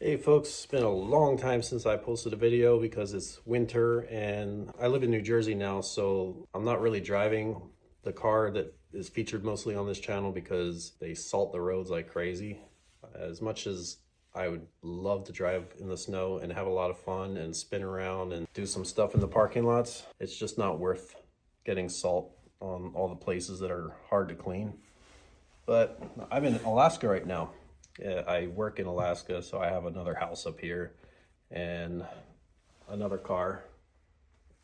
Hey folks, it's been a long time since I posted a video because it's winter and I live in New Jersey now, so I'm not really driving the car that is featured mostly on this channel because they salt the roads like crazy. As much as I would love to drive in the snow and have a lot of fun and spin around and do some stuff in the parking lots, it's just not worth getting salt on all the places that are hard to clean. But I'm in Alaska right now. I work in Alaska, so I have another house up here and another car.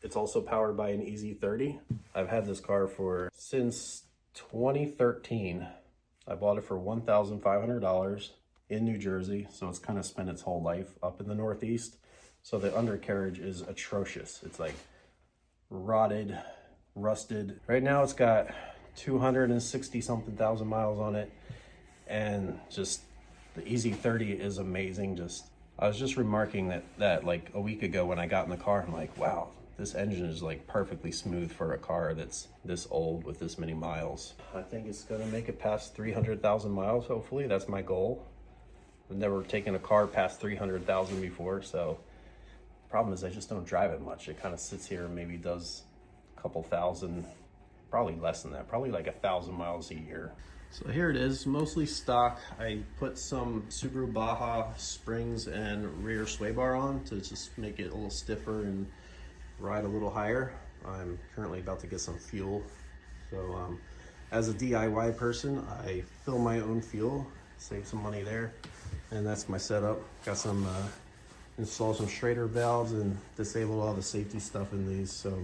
It's also powered by an EZ30. I've had this car since 2013. I bought it for $1,500 in New Jersey, so it's kind of spent its whole life up in the Northeast. So the undercarriage is atrocious. It's like rotted, rusted. Right now it's got 260 something thousand miles on it, and just the EZ30 is amazing. I was just remarking that like a week ago when I got in the car, I'm like, wow, this engine is like perfectly smooth for a car that's this old with this many miles. I think it's gonna make it past 300,000 miles, hopefully. That's my goal. I've never taken a car past 300,000 before, so the problem is I just don't drive it much. It kind of sits here and maybe does a couple thousand, probably less than that, probably like 1,000 miles a year. So here it is, mostly stock. I put some Subaru Baja springs and rear sway bar on to just make it a little stiffer and ride a little higher. I'm currently about to get some fuel. So as a DIY person, I fill my own fuel, save some money there. And that's my setup. Got some, install some Schrader valves and disable all the safety stuff in these so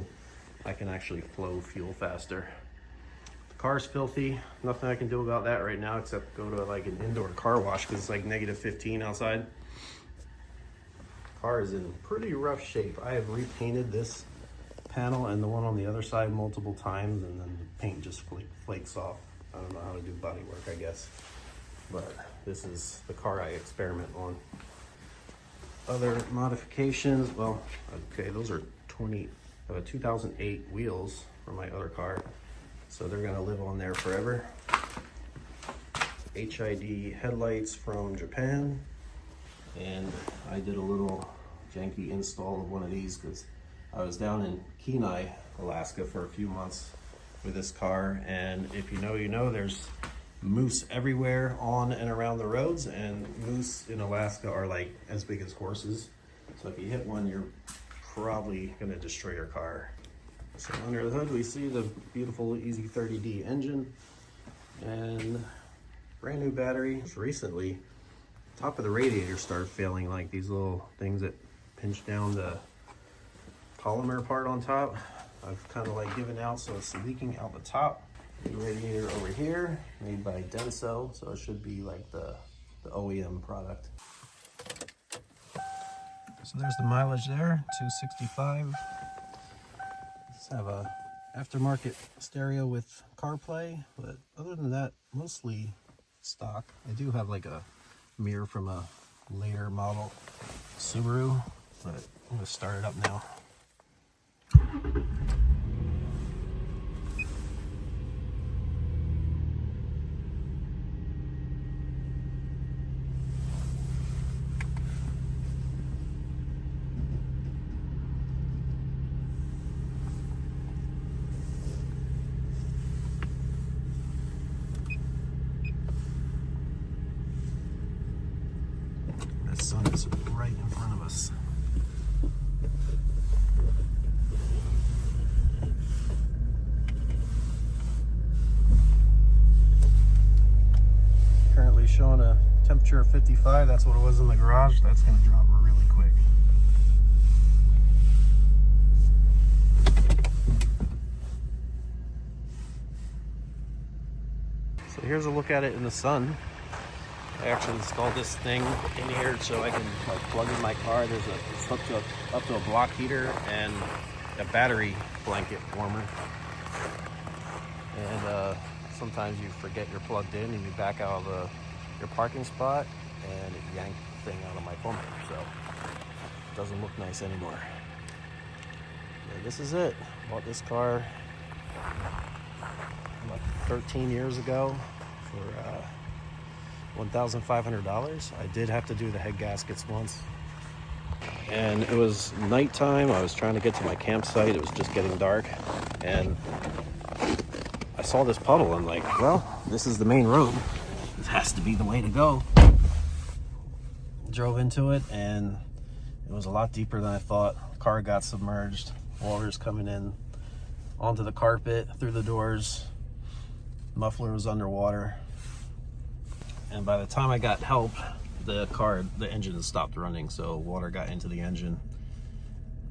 I can actually flow fuel faster. Car's filthy, nothing I can do about that right now except go to like an indoor car wash because it's like -15 outside. Car is in pretty rough shape. I have repainted this panel and the one on the other side multiple times, and then the paint just flakes off. I don't know how to do body work, I guess, but this is the car I experiment on. Other modifications, well, okay, those are 2008 wheels for my other car. So they're gonna live on there forever. HID headlights from Japan. And I did a little janky install of one of these because I was down in Kenai, Alaska for a few months with this car. And if you know, you know, there's moose everywhere on and around the roads, and moose in Alaska are like as big as horses. So if you hit one, you're probably gonna destroy your car. So under the hood, we see the beautiful EZ30D engine and brand new battery. Just recently, top of the radiator started failing, like these little things that pinch down the polymer part on top. I've kind of like given out, so it's leaking out the top. New radiator over here, made by Denso, so it should be like the OEM product. So there's the mileage there, 265. Have a aftermarket stereo with CarPlay, but other than that, mostly stock. I do have like a mirror from a later model Subaru, but I'm gonna start it up now. The sun is right in front of us. Currently showing a temperature of 55. That's what it was in the garage. That's going to drop really quick. So here's a look at it in the sun. I actually installed this thing in here so I can like plug in my car. It's hooked up to a block heater and a battery blanket warmer. And sometimes you forget you're plugged in and you back out of your parking spot and it yanked the thing out of my bumper, so it doesn't look nice anymore. Yeah, this is it. Bought this car about 13 years ago for $1,500. I did have to do the head gaskets once. And it was nighttime. I was trying to get to my campsite. It was just getting dark. And I saw this puddle and like, well, this is the main road. This has to be the way to go. Drove into it and it was a lot deeper than I thought. The car got submerged. Water's coming in onto the carpet, through the doors. Muffler was underwater. And by the time I got help, the engine stopped running, so water got into the engine.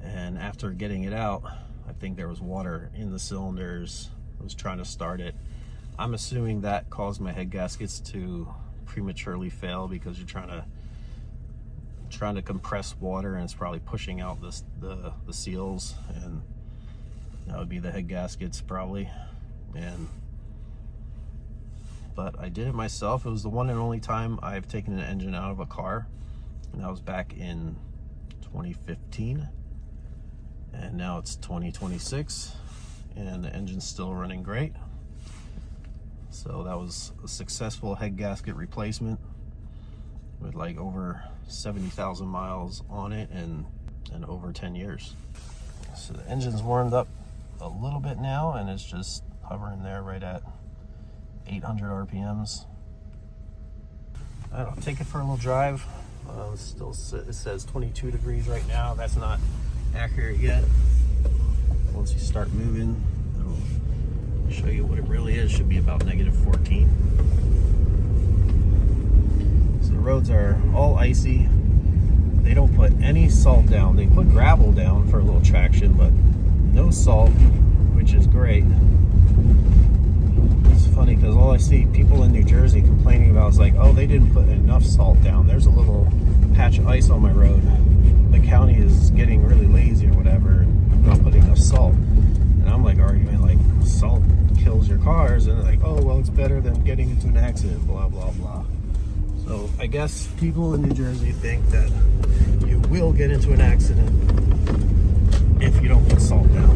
And after getting it out, I think there was water in the cylinders. I was trying to start it. I'm assuming that caused my head gaskets to prematurely fail because you're trying to compress water and it's probably pushing out the seals, and that would be the head gaskets probably. But I did it myself. It was the one and only time I've taken an engine out of a car, and that was back in 2015. And now it's 2026 and the engine's still running great. So that was a successful head gasket replacement with like over 70,000 miles on it and over 10 years. So the engine's warmed up a little bit now and it's just hovering there right at 800 RPMs. I'll take it for a little drive. It says 22 degrees right now. That's not accurate yet. Once you start moving, it'll show you what it really is. Should be about -14. So the roads are all icy. They don't put any salt down. They put gravel down for a little traction, but no salt, which is great. It's funny because all I see people in New Jersey complaining about is like, oh, they didn't put enough salt down. There's a little patch of ice on my road. The county is getting really lazy or whatever and not putting enough salt. And I'm like arguing like salt kills your cars, and they're like, oh, well, it's better than getting into an accident, blah, blah, blah. So I guess people in New Jersey think that you will get into an accident if you don't put salt down.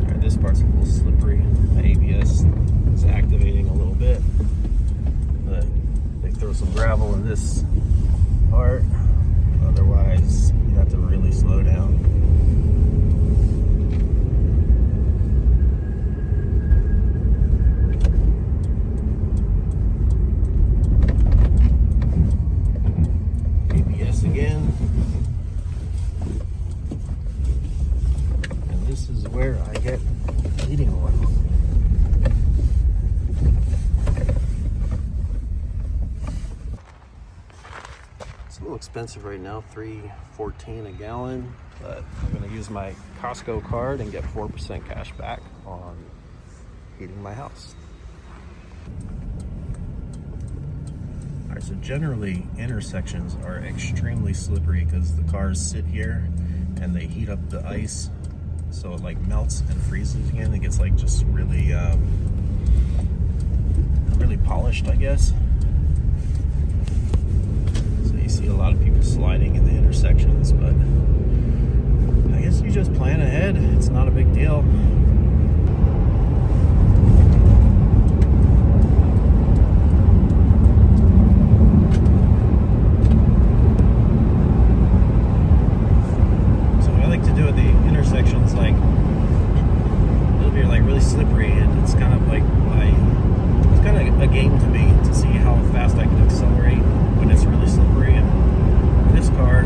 All right, this part's a little slippery. My ABS is activating a little bit, but they throw some gravel in this part. Otherwise, you have to really slow down. Again, and this is where I get heating oil. It's a little expensive right now, $3.14 a gallon, but I'm going to use my Costco card and get 4% cash back on heating my house. So generally intersections are extremely slippery because the cars sit here and they heat up the ice, so it like melts and freezes again. It gets like just really really polished, I guess. So you see a lot of people sliding in the intersections, but I guess you just plan ahead. It's not a big deal. Slippery, and it's kind of like it's kind of a game to see how fast I can accelerate when it's really slippery. And this car